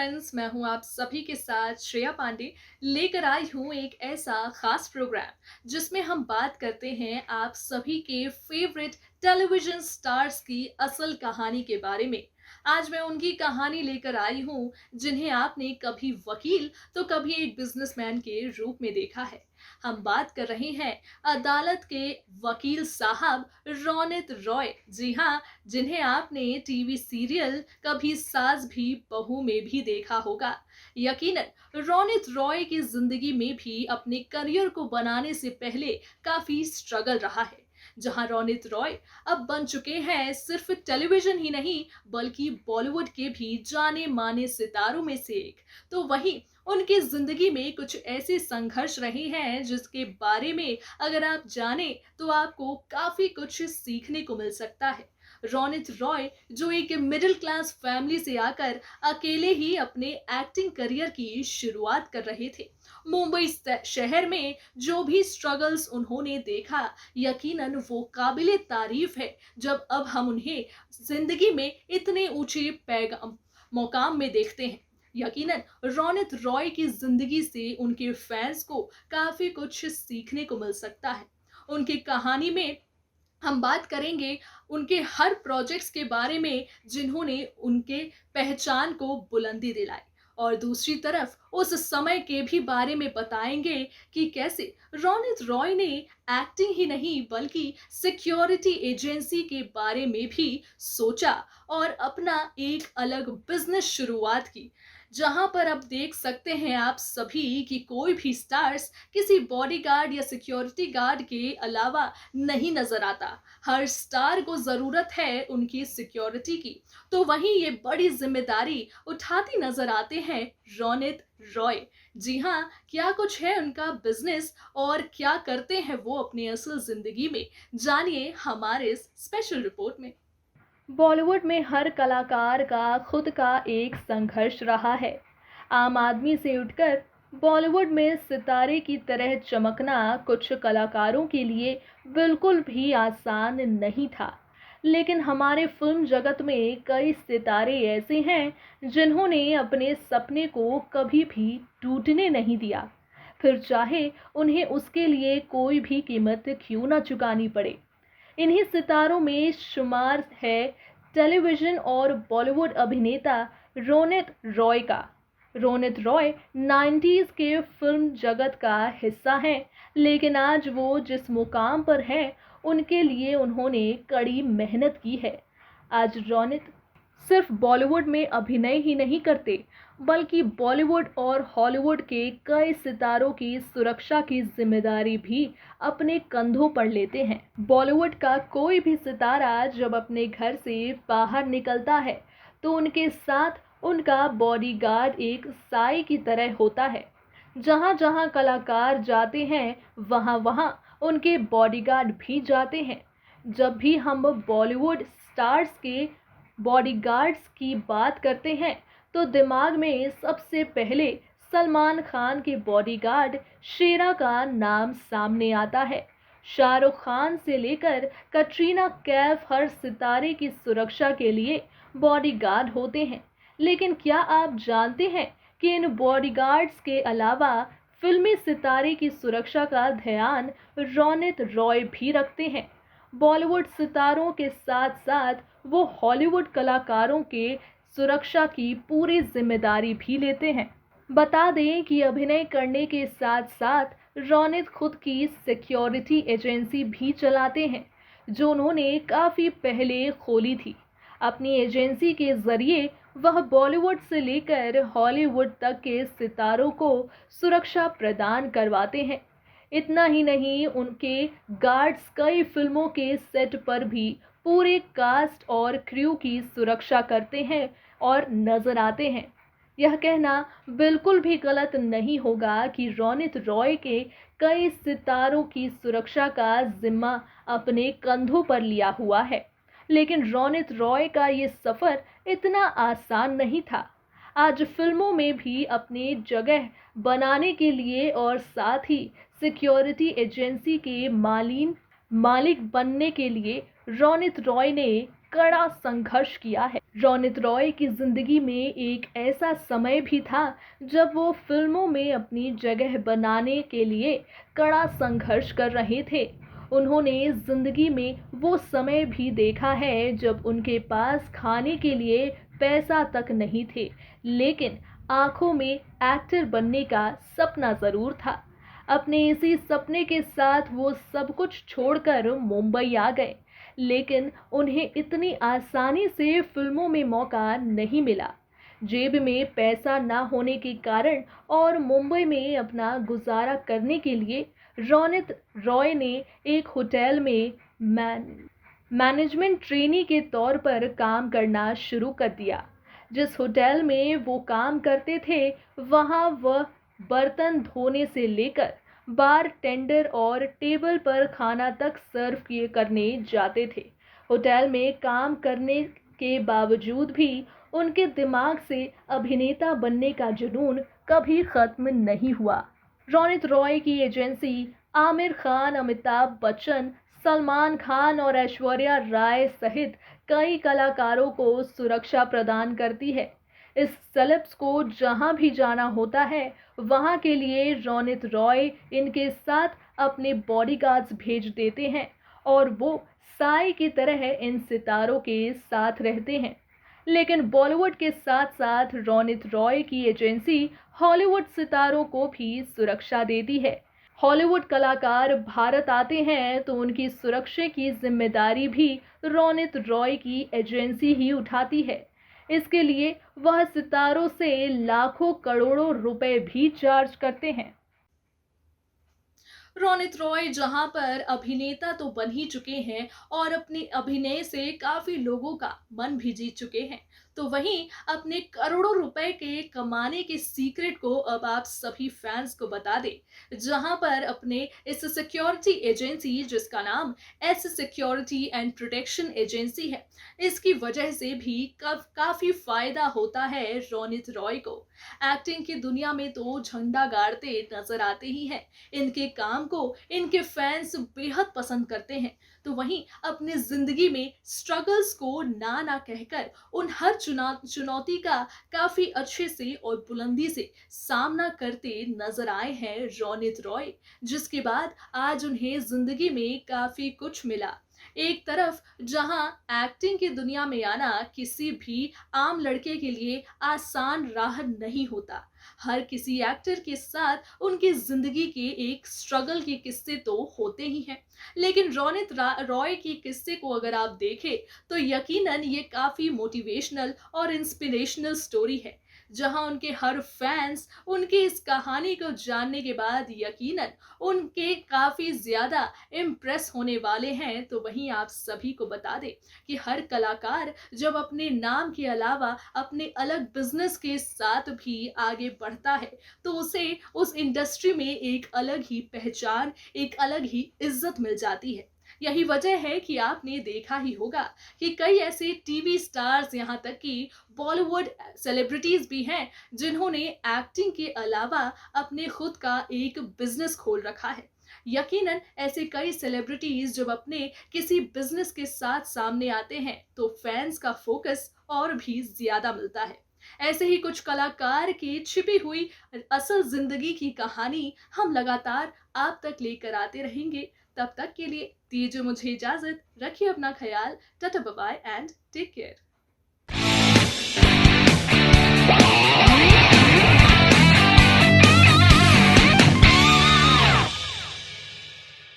Friends, मैं हूं आप सभी के साथ श्रेया पांडे। लेकर आई हूं एक ऐसा खास प्रोग्राम जिसमें हम बात करते हैं आप सभी के फेवरेट टेलीविजन स्टार्स की असल कहानी के बारे में। आज मैं उनकी कहानी लेकर आई हूं जिन्हें आपने कभी वकील तो कभी एक बिजनेसमैन के रूप में देखा है। हम बात कर रहे हैं अदालत के वकील साहब रोनित रॉय। जी हाँ, जिन्हें आपने टीवी सीरियल कभी सास भी बहू में भी देखा होगा। यकीनन रोनित रॉय की जिंदगी में भी अपने करियर को बनाने से पहले काफी स्ट्रगल रहा है। जहां रोनित रॉय अब बन चुके हैं सिर्फ टेलीविजन ही नहीं बल्कि बॉलीवुड के भी जाने माने सितारों में से एक, तो वहीं उनकी जिंदगी में कुछ ऐसे संघर्ष रहे हैं जिसके बारे में अगर आप जाने तो आपको काफी कुछ सीखने को मिल सकता है। रोनित रॉय जो एक मिडिल क्लास फैमिली से आकर अकेले ही अपने एक्टिंग करियर की शुरुआत कर रहे थे। मुंबई शहर में जो भी स्ट्रगल्स उन्होंने देखा, यकीनन वो काबिले तारीफ है जब अब हम उन्हें जिंदगी में इतने ऊंचे पैगाम मुकाम में देखते हैं। यकीनन रोनित रॉय की जिंदगी से उनके फैंस को काफी कुछ सीखने को मिल सकता है। उनकी कहानी में हम बात करेंगे उनके हर प्रोजेक्ट्स के बारे में जिन्होंने उनके पहचान को बुलंदी दिलाई, और दूसरी तरफ उस समय के भी बारे में बताएंगे कि कैसे रोनित रॉय ने एक्टिंग ही नहीं बल्कि सिक्योरिटी एजेंसी के बारे में भी सोचा और अपना एक अलग बिजनेस शुरुआत की। जहां पर अब देख सकते हैं आप सभी कि कोई भी स्टार्स किसी बॉडीगार्ड या सिक्योरिटी गार्ड के अलावा नहीं नजर आता। हर स्टार को जरूरत है उनकी सिक्योरिटी की, तो वहीं ये बड़ी जिम्मेदारी उठाती नजर आते हैं रोनित रॉय। जी हाँ, क्या कुछ है उनका बिजनेस और क्या करते हैं वो अपनी असल जिंदगी में, जानिए हमारे इस स्पेशल रिपोर्ट में। बॉलीवुड में हर कलाकार का खुद का एक संघर्ष रहा है। आम आदमी से उठकर बॉलीवुड में सितारे की तरह चमकना कुछ कलाकारों के लिए बिल्कुल भी आसान नहीं था। लेकिन हमारे फिल्म जगत में कई सितारे ऐसे हैं जिन्होंने अपने सपने को कभी भी टूटने नहीं दिया, फिर चाहे उन्हें उसके लिए कोई भी कीमत क्यों ना चुकानी पड़े। इन्हीं सितारों में शुमार है टेलीविजन और बॉलीवुड अभिनेता रोनित रॉय का। रोनित रॉय 90s के फिल्म जगत का हिस्सा हैं, लेकिन आज वो जिस मुकाम पर हैं उनके लिए उन्होंने कड़ी मेहनत की है। आज रोनित सिर्फ बॉलीवुड में अभिनय ही नहीं करते बल्कि बॉलीवुड और हॉलीवुड के कई सितारों की सुरक्षा की जिम्मेदारी भी अपने कंधों पर लेते हैं। बॉलीवुड का कोई भी सितारा जब अपने घर से बाहर निकलता है तो उनके साथ उनका बॉडीगार्ड एक साई की तरह होता है। जहां जहां कलाकार जाते हैं वहां वहां उनके बॉडीगार्ड भी जाते हैं। जब भी हम बॉलीवुड स्टार्स के बॉडीगार्ड्स की बात करते हैं तो दिमाग में सबसे पहले सलमान खान के बॉडीगार्ड शेरा का नाम सामने आता है। शाहरुख खान से लेकर कटरीना कैफ हर सितारे की सुरक्षा के लिए बॉडीगार्ड होते हैं। लेकिन क्या आप जानते हैं कि इन बॉडीगार्ड्स के अलावा फिल्मी सितारे की सुरक्षा का ध्यान रोनित रॉय भी रखते हैं। बॉलीवुड सितारों के साथ साथ वो हॉलीवुड कलाकारों के सुरक्षा की पूरी जिम्मेदारी भी लेते हैं। बता दें कि अभिनय करने के साथ साथ रोनित खुद की सिक्योरिटी एजेंसी भी चलाते हैं, जो उन्होंने काफी पहले खोली थी। अपनी एजेंसी के जरिए वह बॉलीवुड से लेकर हॉलीवुड तक के सितारों को सुरक्षा प्रदान करवाते हैं। इतना ही नहीं, उनके गार्ड्स कई फिल्मों के सेट पर भी पूरे कास्ट और क्रू की सुरक्षा करते हैं और नजर आते हैं। यह कहना बिल्कुल भी गलत नहीं होगा कि रोनित रॉय के कई सितारों की सुरक्षा का जिम्मा अपने कंधों पर लिया हुआ है। लेकिन रोनित रॉय का ये सफर इतना आसान नहीं था। आज फिल्मों में भी अपनी जगह बनाने के लिए और साथ ही सिक्योरिटी एजेंसी के मालिक बनने के लिए रोनित रॉय ने कड़ा संघर्ष किया है। रोनित रॉय की जिंदगी में एक ऐसा समय भी था जब वो फिल्मों में अपनी जगह बनाने के लिए कड़ा संघर्ष कर रहे थे। उन्होंने जिंदगी में वो समय भी देखा है जब उनके पास खाने के लिए पैसा तक नहीं थे, लेकिन आंखों में एक्टर बनने का सपना जरूर था। अपने इसी सपने के साथ वो सब कुछ छोड़कर मुंबई आ गए, लेकिन उन्हें इतनी आसानी से फिल्मों में मौका नहीं मिला। जेब में पैसा ना होने के कारण और मुंबई में अपना गुजारा करने के लिए रोनित रॉय ने एक होटल में मैनेजमेंट ट्रेनी के तौर पर काम करना शुरू कर दिया। जिस होटल में वो काम करते थे, वहाँ वह बर्तन धोने से लेकर बार टेंडर और टेबल पर खाना तक सर्व किए करने जाते थे। होटल में काम करने के बावजूद भी उनके दिमाग से अभिनेता बनने का जुनून कभी खत्म नहीं हुआ। रोनित रॉय की एजेंसी आमिर खान, अमिताभ बच्चन, सलमान खान और ऐश्वर्या राय सहित कई कलाकारों को सुरक्षा प्रदान करती है। इस सेलेब्स को जहां भी जाना होता है, वहां के लिए रोनित रॉय इनके साथ अपने बॉडीगार्ड्स भेज देते हैं और वो साई की तरह इन सितारों के साथ रहते हैं। लेकिन बॉलीवुड के साथ साथ रोनित रॉय की एजेंसी हॉलीवुड सितारों को भी सुरक्षा देती है। हॉलीवुड कलाकार भारत आते हैं तो उनकी सुरक्षा की जिम्मेदारी भी रोनित रॉय की एजेंसी ही उठाती है। इसके लिए वह सितारों से लाखों करोड़ों रुपए भी चार्ज करते हैं। रोनित रॉय जहां पर अभिनेता तो बन ही चुके हैं और अपने अभिनय से काफी लोगों का मन भी जीत चुके हैं, तो वहीं अपने करोड़ों रुपए के कमाने के सीक्रेट को अब आप सभी फैंस को बता दें। जहां पर अपने इस सिक्योरिटी एजेंसी, जिसका नाम S security and protection agency है, इसकी वजह से भी काफी फायदा होता है रोनित रॉय को। एक्टिंग की दुनिया में तो झंडा गाड़ते नजर आते ही हैं। इनके काम को इनके फैंस बेहद पसंद करते हैं, तो वहीं अपनी जिंदगी में स्ट्रगल्स को ना ना कहकर उन हर चुनौती का काफी अच्छे से और बुलंदी से सामना करते नजर आए हैं रोनित रॉय, जिसके बाद आज उन्हें जिंदगी में काफी कुछ मिला। एक तरफ जहां एक्टिंग की दुनिया में आना किसी भी आम लड़के के लिए आसान राह नहीं होता, हर किसी एक्टर के साथ उनकी जिंदगी के एक स्ट्रगल के किस्से तो होते ही हैं। लेकिन रोनित रॉय की किस्से को अगर आप देखें तो यकीनन ये काफी मोटिवेशनल और इंस्पिरेशनल स्टोरी है, जहां उनके हर फैंस उनकी इस कहानी को जानने के बाद यकीनन उनके काफी ज्यादा इम्प्रेस होने वाले हैं। तो वहीं आप सभी को बता दें कि हर कलाकार जब अपने नाम के अलावा अपने अलग बिजनेस के साथ भी आगे बढ़ता है, तो उसे उस इंडस्ट्री में एक अलग ही पहचान, एक अलग ही इज्जत मिल जाती है। यही वजह है कि आपने देखा ही होगा कि कई ऐसे टीवी स्टार्स, यहाँ तक कि बॉलीवुड सेलिब्रिटीज भी हैं, जिन्होंने एक्टिंग के अलावा अपने खुद का एक बिजनेस खोल रखा है। यकीनन ऐसे कई सेलिब्रिटीज जब अपने किसी बिजनेस के साथ सामने आते हैं, तो फैंस का फोकस और भी ज्यादा मिलता है। ऐसे ही कुछ कलाकार की छिपी हुई असल जिंदगी की कहानी हम लगातार आप तक लेकर आते रहेंगे। तब तक के लिए दीजिए मुझे इजाजत, रखिए अपना ख्याल, tata bye bye and take care.